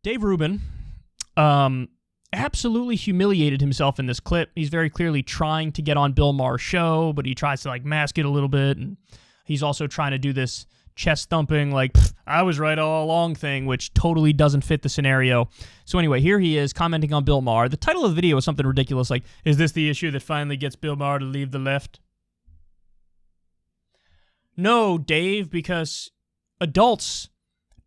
Dave Rubin absolutely humiliated himself in this clip. He's very clearly trying to get on Bill Maher's show, but he tries to mask it a little bit, and he's also trying to do this chest thumping, I was right all along thing, which totally doesn't fit the scenario. So anyway, here he is commenting on Bill Maher. The title of the video is something ridiculous like, is this the issue that finally gets Bill Maher to leave the left? No, Dave, because adults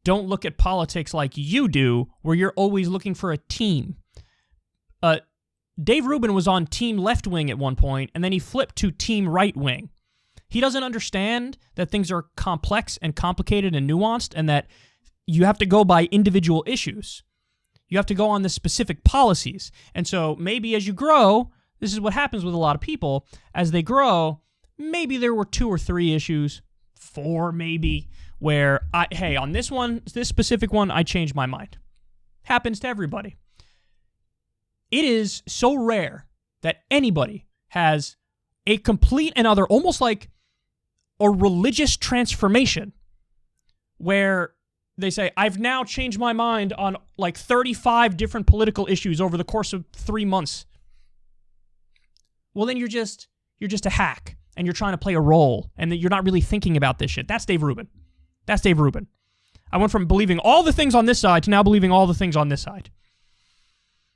don't look at politics like you do, where you're always looking for a team. Dave Rubin was on Team Left Wing at one point, and then he flipped to Team Right Wing. He doesn't understand that things are complex and complicated and nuanced, and that you have to go by individual issues. You have to go on the specific policies. And so maybe as you grow, this is what happens with a lot of people. As they grow, maybe there were 2 or 3 issues, 4 maybe, where, on this one, this specific one, I changed my mind. Happens to everybody. It is so rare that anybody has a complete and utter, almost like a religious transformation, where they say, I've now changed my mind on 35 different political issues over the course of 3 months. Well, then you're just a hack, and you're trying to play a role, and you're not really thinking about this shit. That's Dave Rubin. That's Dave Rubin. I went from believing all the things on this side to now believing all the things on this side.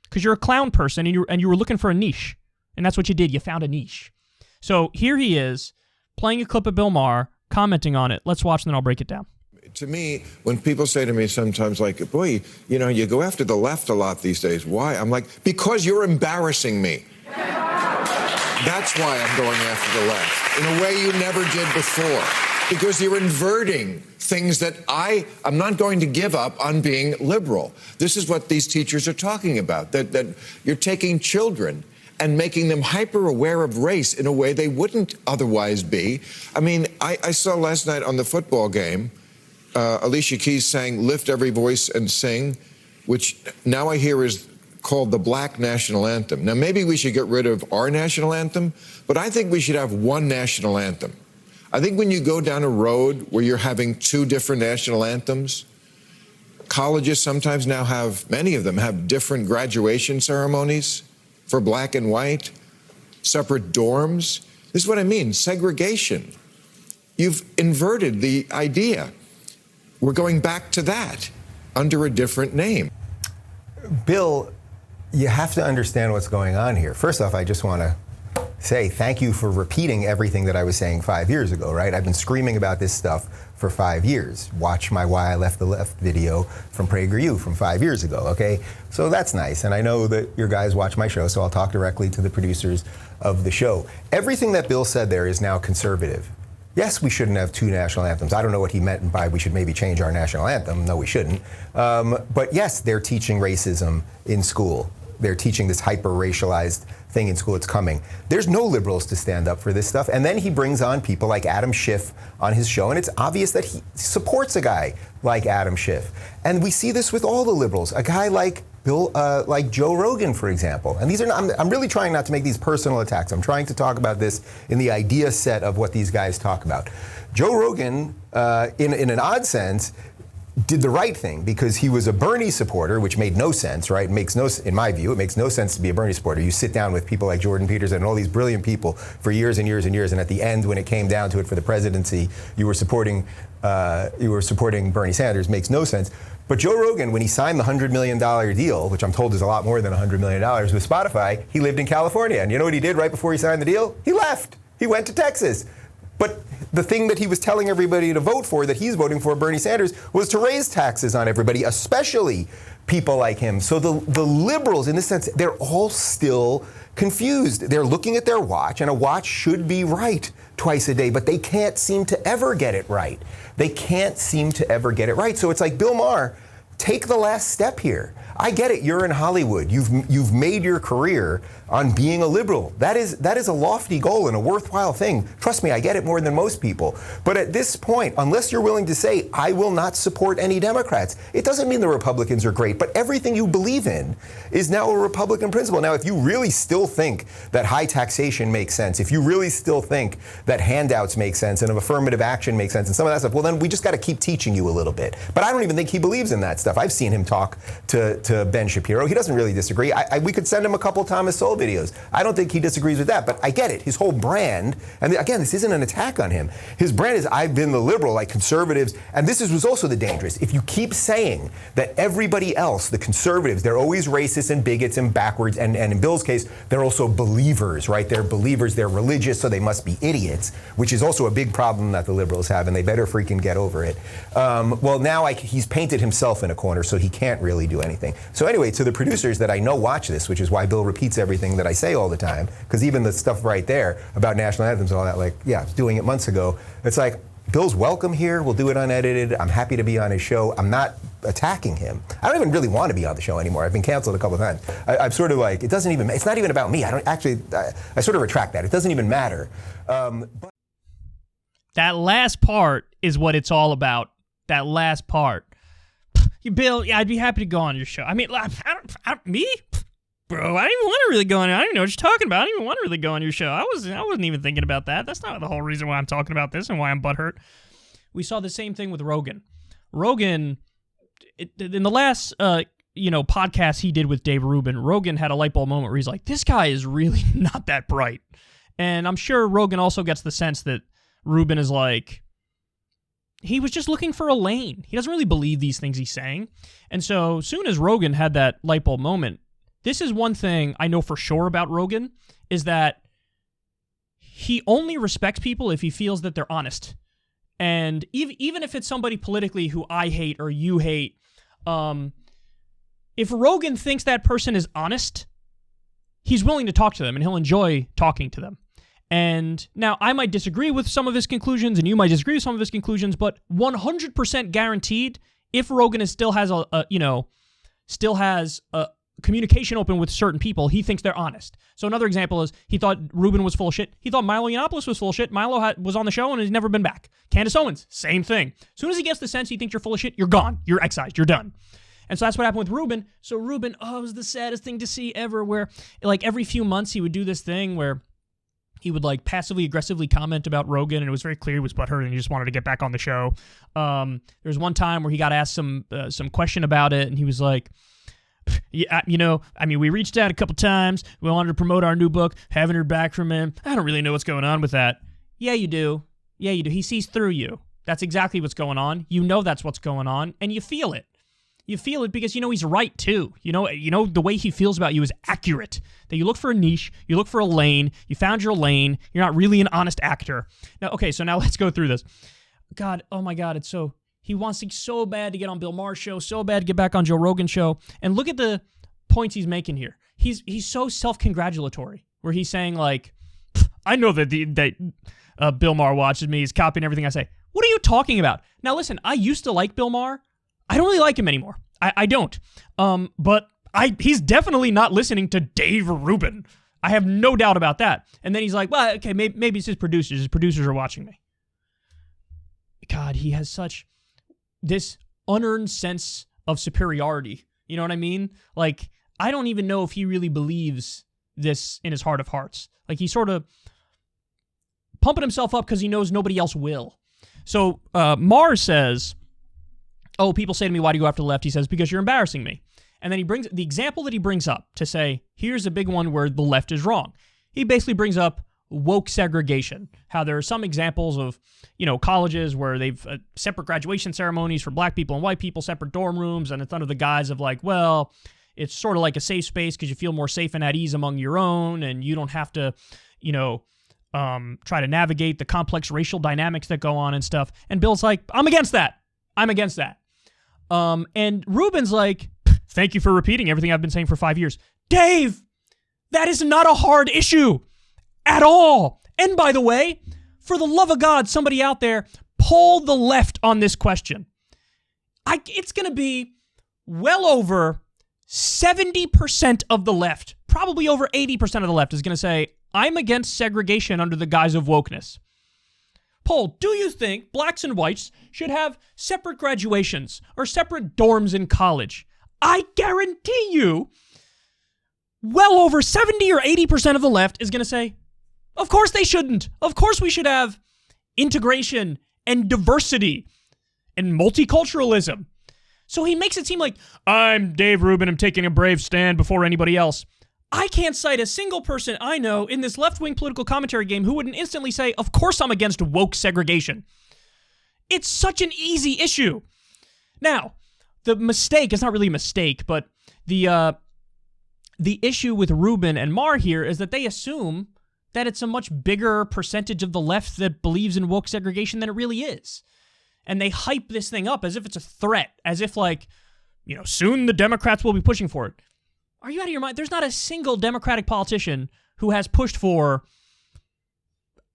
Because you're a clown person, and you were looking for a niche. And that's what you did. You found a niche. So here he is, playing a clip of Bill Maher, commenting on it. Let's watch, and then I'll break it down. To me, when people say to me sometimes boy, you go after the left a lot these days. Why? I'm like, because you're embarrassing me. That's why I'm going after the left, in a way you never did before. Because you're inverting things that I'm not going to give up on being liberal. This is what these teachers are talking about, that you're taking children and making them hyper-aware of race in a way they wouldn't otherwise be. I mean, I saw last night on the football game, Alicia Keys sang Lift Every Voice and Sing, which now I hear is called the Black National Anthem. Now, maybe we should get rid of our national anthem, but I think we should have one national anthem. I think when you go down a road where you're having 2 different national anthems, colleges sometimes now many of them have different graduation ceremonies for black and white, separate dorms. This is what I mean, segregation. You've inverted the idea. We're going back to that under a different name. Bill, you have to understand what's going on here. First off, I just want to say thank you for repeating everything that I was saying 5 years ago, right? I've been screaming about this stuff for 5 years. Watch my Why I Left the Left video from PragerU from 5 years ago, okay? So that's nice, and I know that your guys watch my show, so I'll talk directly to the producers of the show. Everything that Bill said there is now conservative. Yes, we shouldn't have 2 national anthems. I don't know what he meant by we should maybe change our national anthem. No, we shouldn't. But yes, they're teaching racism in school. They're teaching this hyper-racialized thing in school. It's coming. There's no liberals to stand up for this stuff. And then he brings on people like Adam Schiff on his show, and it's obvious that he supports a guy like Adam Schiff. And we see this with all the liberals. A guy like like Joe Rogan, for example. And these are not, I'm really trying not to make these personal attacks. I'm trying to talk about this in the idea set of what these guys talk about. Joe Rogan, in an odd sense, did the right thing because he was a Bernie supporter, which made no sense, right? In my view, it makes no sense to be a Bernie supporter. You sit down with people like Jordan Peterson and all these brilliant people for years and years and years, and at the end, when it came down to it for the presidency, you were supporting Bernie Sanders. Makes no sense. But Joe Rogan, when he signed the $100 million deal, which I'm told is a lot more than $100 million with Spotify, he lived in California. And you know what he did right before he signed the deal? He left. He went to Texas. But the thing that he was telling everybody to vote for, that he's voting for, Bernie Sanders, was to raise taxes on everybody, especially people like him. So the liberals, in this sense, they're all still confused. They're looking at their watch, and a watch should be right twice a day, but they can't seem to ever get it right. They can't seem to ever get it right. So it's like, Bill Maher, take the last step here. I get it. You're in Hollywood. You've made your career on being a liberal. That is a lofty goal and a worthwhile thing. Trust me, I get it more than most people. But at this point, unless you're willing to say, I will not support any Democrats, it doesn't mean the Republicans are great, but everything you believe in is now a Republican principle. Now, if you really still think that high taxation makes sense, if you really still think that handouts make sense and affirmative action makes sense and some of that stuff, well, then we just got to keep teaching you a little bit. But I don't even think he believes in that stuff. I've seen him talk to Ben Shapiro. He doesn't really disagree. We could send him a couple Thomas Sowell videos. I don't think he disagrees with that, but I get it. His whole brand, and again, this isn't an attack on him. His brand is, I've been the liberal, like conservatives, and this was also the dangerous. If you keep saying that everybody else, the conservatives, they're always racist and bigots and backwards, and in Bill's case, they're also believers, right? They're believers, they're religious, so they must be idiots, which is also a big problem that the liberals have, and they better freaking get over it. Well, now he's painted himself in a corner, so he can't really do anything. So anyway, to the producers that I know watch this, which is why Bill repeats everything that I say all the time, because even the stuff right there about national anthems and all that, like, yeah, doing it months ago, it's like, Bill's welcome here. We'll do it unedited. I'm happy to be on his show. I'm not attacking him. I don't even really want to be on the show anymore. I've been canceled a couple of times. I'm sort of like, it's not even about me. I sort of retract that. It doesn't even matter. But that last part is what it's all about. That last part. Bill, yeah, I'd be happy to go on your show. I mean, me? Bro, I don't even want to really go on. I don't even know what you're talking about. I don't even want to really go on your show. I wasn't even thinking about that. That's not the whole reason why I'm talking about this and why I'm butthurt. We saw the same thing with Rogan. Rogan, in the last podcast he did with Dave Rubin, Rogan had a light bulb moment where he's like, this guy is really not that bright. And I'm sure Rogan also gets the sense that Rubin is like, he was just looking for a lane. He doesn't really believe these things he's saying. And so soon as Rogan had that light bulb moment, this is one thing I know for sure about Rogan, is that he only respects people if he feels that they're honest. And even if it's somebody politically who I hate or you hate, if Rogan thinks that person is honest, he's willing to talk to them and he'll enjoy talking to them. And now I might disagree with some of his conclusions and you might disagree with some of his conclusions, but 100% guaranteed, if Rogan still has a communication open with certain people, he thinks they're honest. So another example is he thought Rubin was full of shit. He thought Milo Yiannopoulos was full of shit. Milo was on the show and has never been back. Candace Owens, same thing. As soon as he gets the sense he thinks you're full of shit, you're gone. You're excised. You're done. And so that's what happened with Rubin. So Rubin, it was the saddest thing to see ever, where like every few months he would do this thing where he would like passively aggressively comment about Rogan, and it was very clear he was butthurt and he just wanted to get back on the show. There was one time where he got asked some question about it, and he was like, yeah, we reached out a couple times. We wanted to promote our new book. Haven't heard back from him. I don't really know what's going on with that. Yeah, you do. Yeah, you do. He sees through you. That's exactly what's going on. You know that's what's going on, and you feel it. You feel it because he's right too. The way he feels about you is accurate. That you look for a niche, you look for a lane, you found your lane, you're not really an honest actor. Now let's go through this. God, oh my God, he wants so bad to get on Bill Maher's show, so bad to get back on Joe Rogan's show. And look at the points he's making here. He's so self-congratulatory, where he's saying like, I know that Bill Maher watches me, he's copying everything I say. What are you talking about? Now listen, I used to like Bill Maher. I don't really like him anymore. I don't. But he's definitely not listening to Dave Rubin. I have no doubt about that. And then he's like, well, okay, maybe it's his producers. His producers are watching me. God, he has such this unearned sense of superiority. You know what I mean? Like, I don't even know if he really believes this in his heart of hearts. Like, he's sort of pumping himself up because he knows nobody else will. So Maher says, oh, people say to me, why do you go after the left? He says, because you're embarrassing me. And then he brings the example that he brings up to say, here's a big one where the left is wrong. He basically brings up woke segregation, how there are some examples of, colleges where they've separate graduation ceremonies for black people and white people, separate dorm rooms, and it's under the guise of like, well, it's sort of like a safe space because you feel more safe and at ease among your own, and you don't have to, try to navigate the complex racial dynamics that go on and stuff. And Bill's like, I'm against that. And Rubin's like, thank you for repeating everything I've been saying for 5 years. Dave, that is not a hard issue at all. And by the way, for the love of God, somebody out there, poll the left on this question. It's going to be well over 70% of the left, probably over 80% of the left, is going to say, I'm against segregation under the guise of wokeness. Poll, do you think blacks and whites should have separate graduations or separate dorms in college? I guarantee you, well over 70 or 80% of the left is going to say, of course they shouldn't. Of course we should have integration and diversity and multiculturalism. So he makes it seem like, I'm Dave Rubin, I'm taking a brave stand before anybody else. I can't cite a single person I know in this left-wing political commentary game who wouldn't instantly say, of course I'm against woke segregation. It's such an easy issue. Now, the mistake, it's not really a mistake, but the issue with Rubin and Maher here is that they assume that it's a much bigger percentage of the left that believes in woke segregation than it really is. And they hype this thing up as if it's a threat, as if like, soon the Democrats will be pushing for it. Are you out of your mind? There's not a single Democratic politician who has pushed for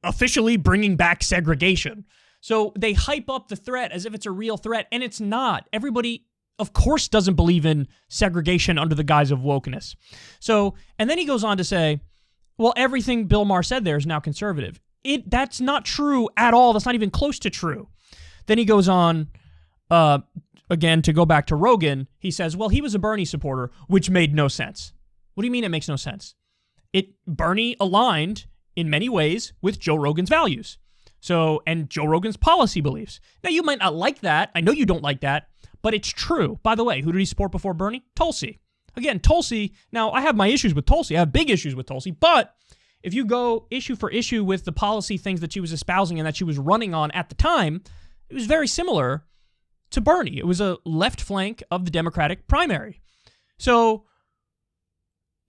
officially bringing back segregation. So they hype up the threat as if it's a real threat, and it's not. Everybody, of course, doesn't believe in segregation under the guise of wokeness. So, and then he goes on to say, well, everything Bill Maher said there is now conservative. That's not true at all. That's not even close to true. Then he goes on, again, to go back to Rogan, he says, well, he was a Bernie supporter, which made no sense. What do you mean it makes no sense? Bernie aligned in many ways with Joe Rogan's values. So, and Joe Rogan's policy beliefs. Now, you might not like that. I know you don't like that, but it's true. By the way, who did he support before Bernie? Tulsi. Again, Tulsi, now I have my issues with Tulsi. I have big issues with Tulsi, but if you go issue for issue with the policy things that she was espousing and that she was running on at the time, it was very similar to Bernie. It was a left flank of the Democratic primary. So,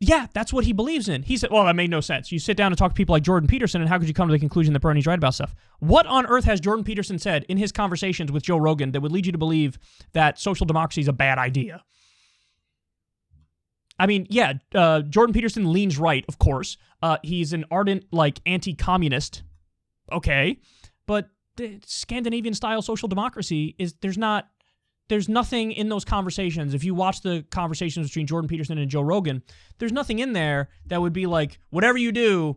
yeah, that's what he believes in. He said, well, that made no sense. You sit down and talk to people like Jordan Peterson, and how could you come to the conclusion that Bernie's right about stuff? What on earth has Jordan Peterson said in his conversations with Joe Rogan that would lead you to believe that social democracy is a bad idea? I mean, yeah, Jordan Peterson leans right, of course. He's an ardent, anti-communist. Okay. But the Scandinavian-style social democracy is, there's nothing in those conversations. If you watch the conversations between Jordan Peterson and Joe Rogan, there's nothing in there that would be like, whatever you do,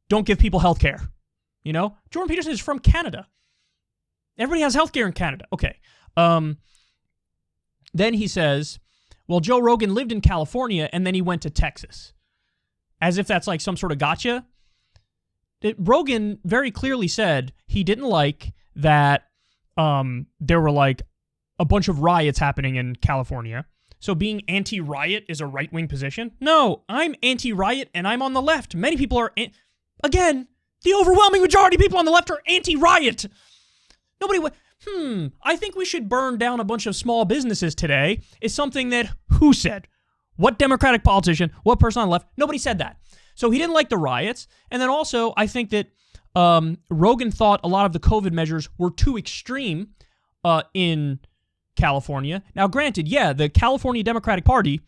don't give people health care. Jordan Peterson is from Canada. Everybody has health care in Canada. Okay. Then he says, well, Joe Rogan lived in California and then he went to Texas. As if that's like some sort of gotcha. Rogan very clearly said he didn't like that there were a bunch of riots happening in California. So being anti-riot is a right-wing position? No, I'm anti-riot and I'm on the left. Many people are, again, the overwhelming majority of people on the left are anti-riot. I think we should burn down a bunch of small businesses today is something that who said? What Democratic politician? What person on the left? Nobody said that. So he didn't like the riots. And then also, I think that Rogan thought a lot of the COVID measures were too extreme in California. Now, granted, yeah, the California Democratic Party,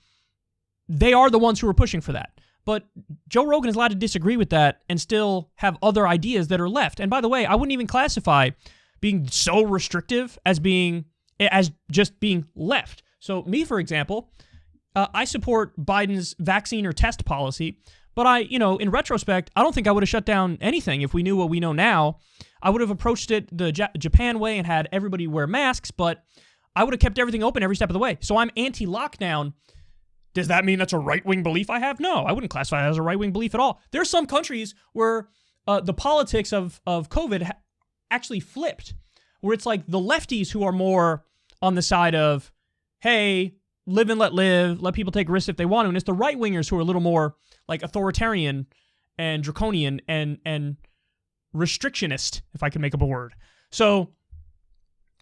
they are the ones who are pushing for that. But Joe Rogan is allowed to disagree with that and still have other ideas that are left. And by the way, I wouldn't even classify being so restrictive as just being left. So me, for example, I support Biden's vaccine or test policy. But in retrospect, I don't think I would have shut down anything if we knew what we know now. I would have approached it the Japan way and had everybody wear masks, but I would have kept everything open every step of the way. So I'm anti-lockdown. Does that mean that's a right-wing belief I have? No, I wouldn't classify that as a right-wing belief at all. There are some countries where the politics of COVID actually flipped, where it's like the lefties who are more on the side of, hey, live and let people take risks if they want to, and it's the right-wingers who are a little more authoritarian and draconian and restrictionist, if I can make up a word. So,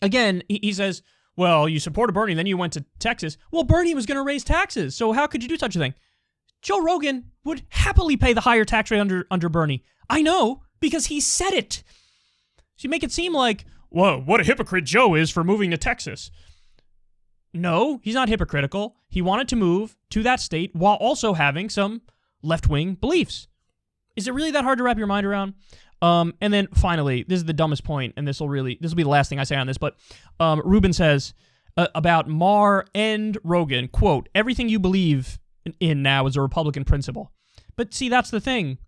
again, he says, well, you supported Bernie, then you went to Texas. Well, Bernie was going to raise taxes, so how could you do such a thing? Joe Rogan would happily pay the higher tax rate under Bernie. I know, because he said it. So you make it seem like, whoa, what a hypocrite Joe is for moving to Texas. No, he's not hypocritical. He wanted to move to that state while also having some left-wing beliefs. Is it really that hard to wrap your mind around? And then finally, this is the dumbest point, and this will be the last thing I say on this, but Rubin says, about Maher and Rogan. Quote, everything you believe in now is a Republican principle. But see, that's the thing,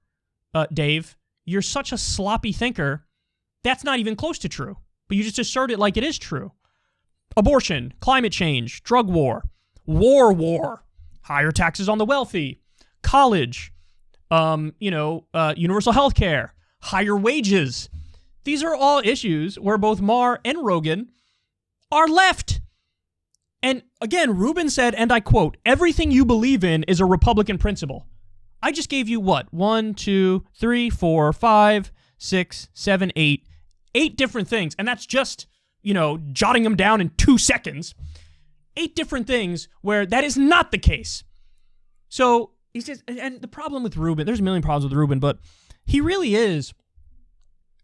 Dave. You're such a sloppy thinker, that's not even close to true. But you just assert it like it is true. Abortion, climate change, drug war, higher taxes on the wealthy, college, universal health care, higher wages. These are all issues where both Maher and Rogan are left. And again, Rubin said, and I quote, everything you believe in is a Republican principle. I just gave you what? 1, 2, 3, 4, 5, 6, 7, 8. 8 different things. And that's just, jotting them down in 2 seconds. 8 different things where that is not the case. So he says, and the problem with Rubin, there's a million problems with Rubin, but he really is,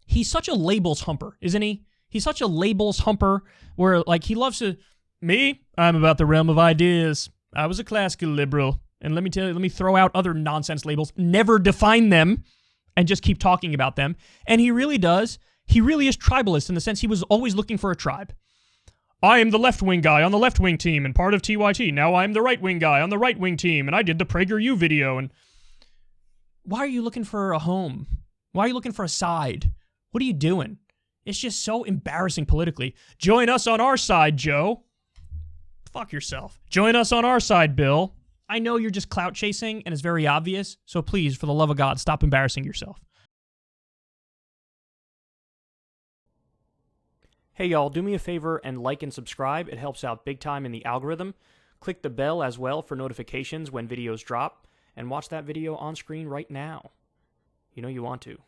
he's such a labels humper, isn't he? He's such a labels humper where, he loves to, I'm about the realm of ideas. I was a classical liberal. And let me throw out other nonsense labels, never define them, and just keep talking about them. And he really does. He really is tribalist in the sense he was always looking for a tribe. I am the left-wing guy on the left-wing team and part of TYT. Now I am the right-wing guy on the right-wing team, and I did the PragerU video. And why are you looking for a home? Why are you looking for a side? What are you doing? It's just so embarrassing politically. Join us on our side, Joe. Fuck yourself. Join us on our side, Bill. I know you're just clout chasing, and it's very obvious, so please, for the love of God, stop embarrassing yourself. Hey y'all, do me a favor and like and subscribe. It helps out big time in the algorithm. Click the bell as well for notifications when videos drop, and watch that video on screen right now. You know you want to.